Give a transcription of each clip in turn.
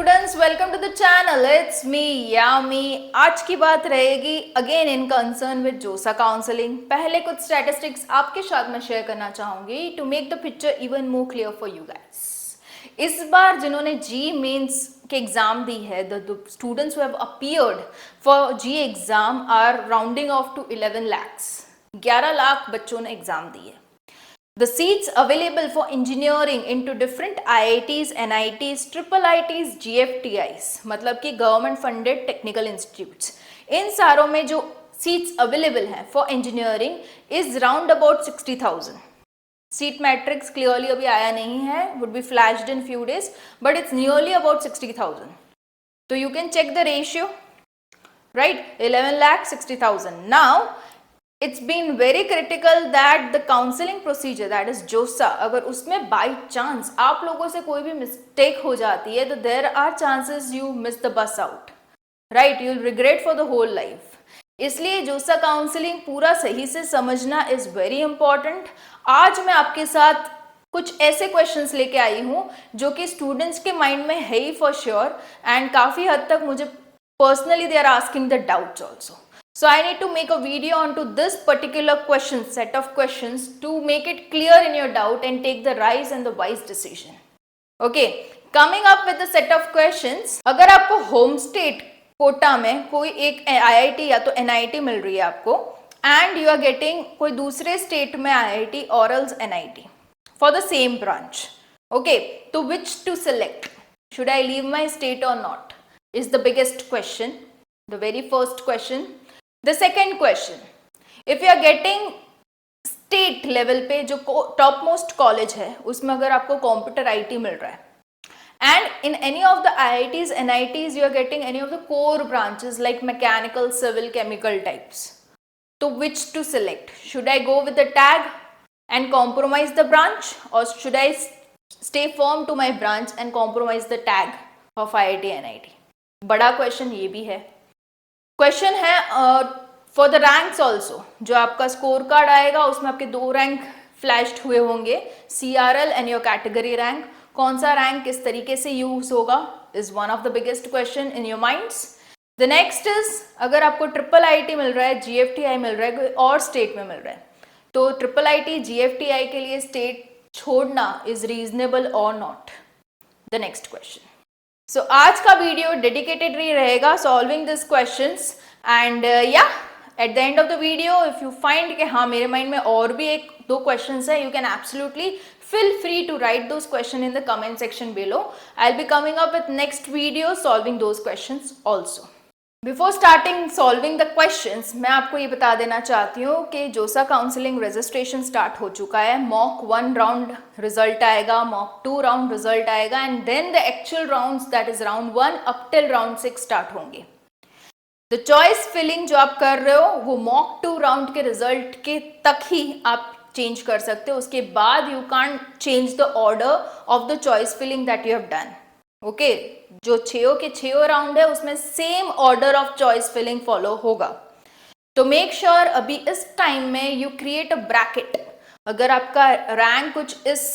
Students, welcome to the channel. It's me Yami. आज की बात रहेगी again in concern with JoSAA counselling. पहले कुछ स्टैटिस्टिक्स आपके साथ में शेयर करना चाहूंगी to make the picture even more clear for you guys. इस बार जिन्होंने जी मेंस के एग्जाम दी है, the students who have appeared for JEE exam are rounding off to 11 lakhs। 11 lakh बच्चों ने एग्जाम दी है। The seats available for engineering into different IITs, NITs, triple ITs, GFTIs मतलब कि गवर्नमेंट फंडेड टेक्निकल इंस्टीट्यूट्स, इन सारों में जो सीट्स अवेलेबल हैं for engineering is round about 60,000। Seat matrix clearly अभी आया नहीं है, would be flashed in few days, but it's nearly about 60,000। तो you can check the ratio, right? 11 lakh 60,000। Now it's been very critical that the counseling procedure, that is JOSA, अगर उसमें by chance आप लोगों से कोई भी mistake हो जाती है तो there are chances you miss the bus out, right? You'll regret for the whole life। इसलिए जोसा काउंसलिंग पूरा सही से समझना is very important। आज मैं आपके साथ कुछ ऐसे क्वेश्चंस लेके आई हूँ जो कि स्टूडेंट्स के माइंड में है ही फॉर श्योर, एंड काफ़ी हद तक मुझे personally they are asking the doubts also. So I need to make a video onto this particular set of questions to make it clear in your doubt and take the right and the wise decision. Okay, coming up with the set of questions, अगर आपको home state quota में कोई एक IIT या तो NIT मिल रही है आपको, and you are getting कोई दूसरे स्टेट में IIT or else NIT for the same branch, okay, to which to select? Should I leave my state or not? Is the biggest question, the very first question. The second question, if you are getting state level पे जो top most college है उसमें अगर आपको computer IT मिल रहा है, and in any of the IITs, NITs you are getting any of the core branches like mechanical, civil, chemical types, to which to select? Should I go with the tag and compromise the branch, or should I stay firm to my branch and compromise the tag of IIT, NIT? बड़ा question ये भी है। Question है for the ranks also, जो आपका score card आएगा उसमें आपके 2 रैंक फ्लैश्ड हुए होंगे, CRL and your category rank. कौन सा रैंक किस तरीके से यूज होगा is one of the biggest question in your minds. The next is, अगर आपको ट्रिपल IT मिल रहा है, GFTI मिल रहा है, कोई और स्टेट में मिल रहा है, तो ट्रिपल IT GFTI के लिए स्टेट छोड़ना is reasonable or not? The next question. So आज का वीडियो डेडिकेटेड रहेगा सॉल्विंग दिस क्वेश्चंस, एंड या at the end of the video if you find कि हाँ मेरे माइंड में और भी 1-2 क्वेश्चंस है, you can absolutely feel free to write those questions in the comment section below. I'll be coming up with next video solving those questions also. Before starting solving the questions, मैं आपको ये बता देना चाहती हूँ कि जोसा काउंसलिंग रजिस्ट्रेशन स्टार्ट हो चुका है। मॉक 1 राउंड रिजल्ट आएगा, मॉक 2 राउंड रिजल्ट आएगा, and then the actual rounds that is round 1 up till round 6 start होंगे। द चॉइस फिलिंग जो आप कर रहे हो वो मॉक 2 राउंड के रिजल्ट के तक ही आप चेंज कर सकते हो, उसके बाद you can't change the order of the choice filling that you have done. Okay, जो 6 के 6 राउंड है उसमें same order of choice filling follow होगा। तो मेक श्योर अभी इस टाइम में यू क्रिएट अ ब्रैकेट। अगर आपका रैंक कुछ इस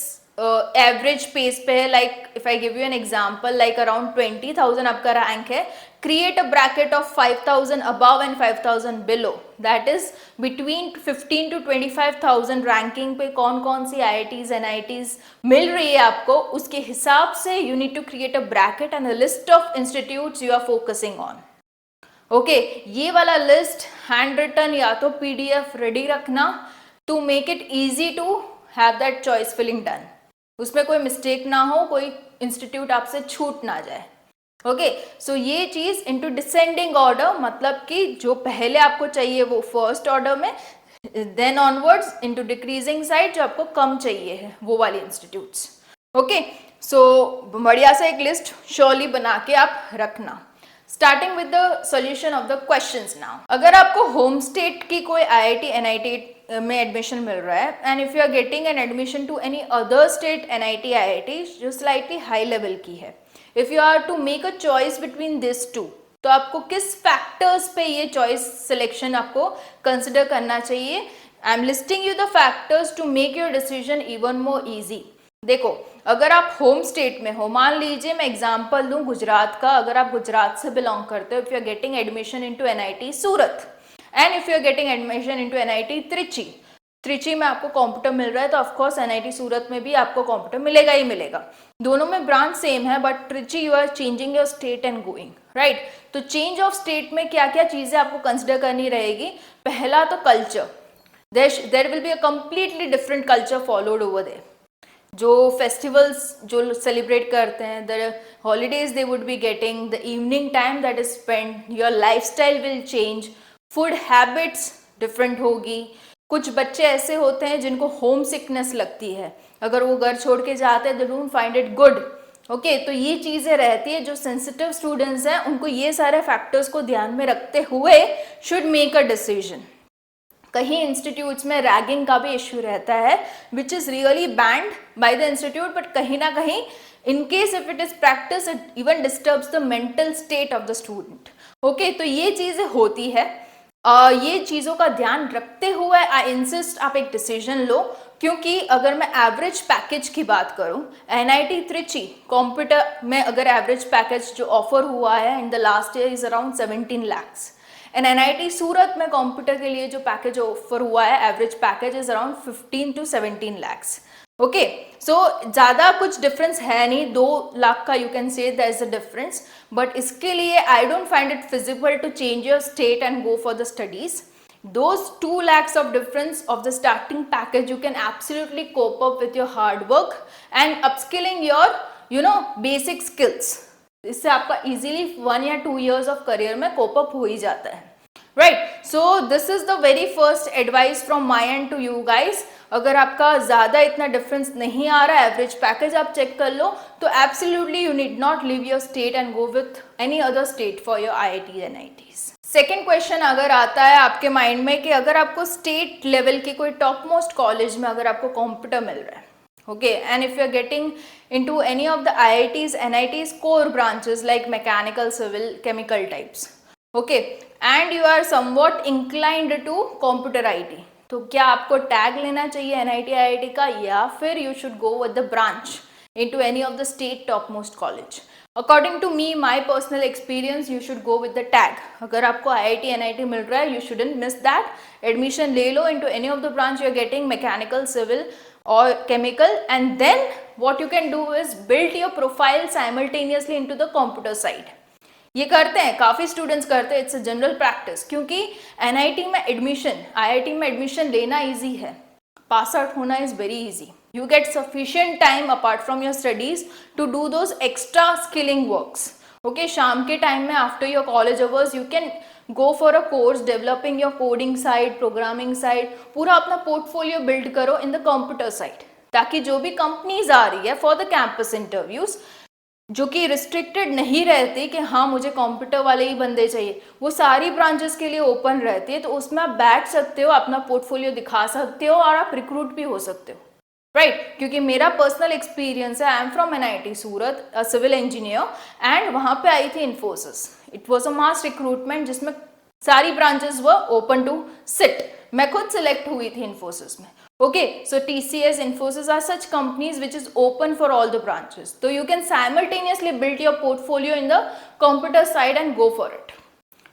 एवरेज पेस पे है, like if I give you an example, like around 20,000 आपका रैंक है, create a bracket of 5,000 above and 5,000 below, that is between 15 to 25,000 ranking पे कौन कौन सी IITs NITs मिल रही है आपको, उसके हिसाब से you need to create a bracket and a list of institutes you are focusing on. Okay, ये वाला लिस्ट हैंड रिटन या तो PDF रेडी रखना to make it easy to have that choice filling done, उसमें कोई mistake ना हो, कोई इंस्टीट्यूट आपसे छूट ना जाए। ओके, सो ये चीज इनटू डिसेंडिंग ऑर्डर, मतलब कि जो पहले आपको चाहिए वो फर्स्ट ऑर्डर में, then onwards into decreasing side जो आपको कम चाहिए है वो वाले इंस्टीट्यूट्स। ओके, सो बढ़िया से एक लिस्ट श्योरली बना के आप रखना। Starting with the solutions of the questions now. अगर आपको होम स्टेट की कोई IIT NIT में एडमिशन मिल रहा है, and if you are getting an admission to any other state NIT IIT जो स्लाइटली हाई लेवल की है, if you are to make a choice between this two, तो आपको किस फैक्टर्स पे ये चॉइस सिलेक्शन आपको कंसिडर करना चाहिए? I am listing you the factors to make your decision even more easy. देखो, अगर आप होम स्टेट में हो, मान लीजिए मैं एग्जांपल दूं गुजरात का, अगर आप गुजरात से बिलोंग करते हो, if you are getting admission into NIT Surat and if you are getting admission into NIT Trichy, Trichy में आपको कंप्यूटर मिल रहा है, तो ऑफकोर्स एनआईटी सूरत में भी आपको कंप्यूटर मिलेगा ही मिलेगा। दोनों में ब्रांच सेम है, but Trichy you are changing your state and going, right. तो चेंज ऑफ स्टेट में क्या क्या चीजें आपको कंसिडर करनी रहेगी? पहला तो culture, there will be a completely different culture followed over there. जो फेस्टिवल्स जो सेलिब्रेट करते हैं, the holidays they would be getting, the evening time that is spend, your lifestyle will change, food habits different होगी। कुछ बच्चे ऐसे होते हैं जिनको होम सिकनेस लगती है, अगर वो घर छोड़ के जाते हैं, they don't find it good. Okay, तो ये चीज़ें रहती है। जो सेंसिटिव स्टूडेंट्स हैं उनको ये सारे फैक्टर्स को ध्यान में रखते हुए शुड मेक अ डिसीजन। कहीं इंस्टीट्यूट्स में रैगिंग का भी इश्यू रहता है, which is really band by the institute, but कहीं ना कहीं in case if it is practice it even disturbs the mental state of the student. Okay, तो ये चीज़ें होती है। ये चीज़ों का ध्यान रखते हुए आई इंसिस्ट आप एक डिसीजन लो, क्योंकि अगर मैं एवरेज पैकेज की बात करूं, एनआईटी त्रिची कंप्यूटर में अगर एवरेज पैकेज जो ऑफर हुआ है in the last year is around 17 lakhs, and NIT Surat में कंप्यूटर के लिए जो पैकेज ऑफर हुआ है average package is around 15 to 17 lakhs। Okay, so ज़्यादा कुछ डिफरेंस है नहीं, 2 लाख का you can say that is a difference, but इसके लिए I don't find it feasible to change your state and go for the studies. Those 2 lakhs of difference of the starting package you can absolutely cope up with your hard work and upskilling your basic skills। इससे आपका easily 1 या 2 years of career में cope up हो ही जाता है, right? So this is the very first advice from my end to you guys। अगर आपका ज़्यादा इतना डिफरेंस नहीं आ रहा है, एवरेज पैकेज आप चेक कर लो, तो absolutely you need not leave your state and go with any other state for your IIT and IITs. Second question अगर आता है आपके माइंड में कि अगर आपको स्टेट लेवल के कोई टॉप मोस्ट कॉलेज में अगर आपको कंप्यूटर मिल रहा है, okay, and if you are getting into any of the IITs NITs core branches like mechanical, civil, chemical types, okay, and you are somewhat inclined to computer IT, तो क्या आपको tag लेना चाहिए एनआईटी आईआईटी का, या फिर you should go with the branch into any of the state topmost college? According to me, my personal experience, you should go with the tag। अगर आपको IIT NIT मिल रहा है, you shouldn't miss that। Admission ले लो into any of the branch you are getting, mechanical, civil or chemical, and then what you can do is build your profile simultaneously into the computer side। ये करते हैं, काफ़ी students करते हैं, it's a general practice, क्योंकि NIT में admission, IIT में admission लेना ईजी है, पास आउट होना is very easy. You get sufficient time apart from your studies to do those extra skilling works। Okay, शाम के टाइम में after your college hours you can go for a course developing your coding side, programming side, पूरा अपना portfolio build करो in the computer side, ताकि जो भी companies आ रही है for the campus interviews, जो कि रिस्ट्रिक्टेड नहीं रहती कि हाँ मुझे कंप्यूटर वाले ही बंदे चाहिए, वो सारी ब्रांचेस के लिए ओपन रहती है, तो उसमें आप बैठ सकते हो, अपना पोर्टफोलियो दिखा सकते हो और आप रिक्रूट भी हो सकते हो, राइट। क्योंकि मेरा पर्सनल एक्सपीरियंस है, I am from NIT Surat, civil engineer, and वहाँ पे आई थी Infosys. It was a mass recruitment जिसमें सारी branches were open to sit, मैं खुद सिलेक्ट हुई थी इन्फोसिस में। Okay, so TCS, Infosys are such companies which is open for all the branches, so you can simultaneously build your portfolio in the computer side and go for it,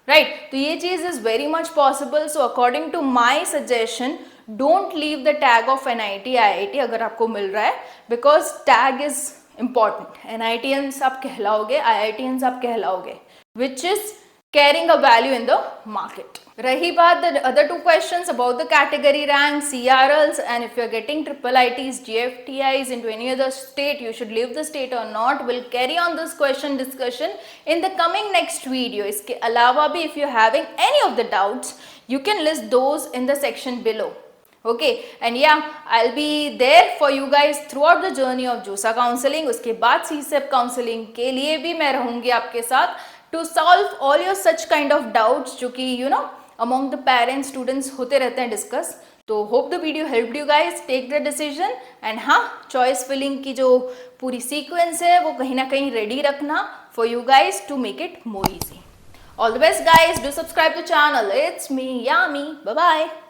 right? तो ये चीज़ is very much possible। So according to my suggestion, don't leave the tag of NIT IIT अगर आपको मिल रहा है, because tag is important। NITians आप कहलाओगे, IITians आप कहलाओगे, which is carrying a value in the market। रही बात the other 2 questions about the category rank, CRLs, and if you are getting triple ITs, GFTIs into any other state, you should leave the state or not, we'll carry on this question discussion in the coming next video। इसके अलावा भी if you are having any of the doubts, you can list those in the section below। Okay, and yeah, I'll be there for you guys throughout the journey of JOSA counseling। उसके बाद CSEP counseling के लिए भी मैं रहूँगी आपके साथ to solve all your such kind of doubts जो कि among the parents, students होते रहते हैं discuss। तो hope the video helped you guys take the decision, and हाँ, choice filling की जो पूरी sequence है वो कहीं ना कहीं ready रखना for you guys to make it more easy। All the best guys, do subscribe to channel। It's me Yami, bye bye।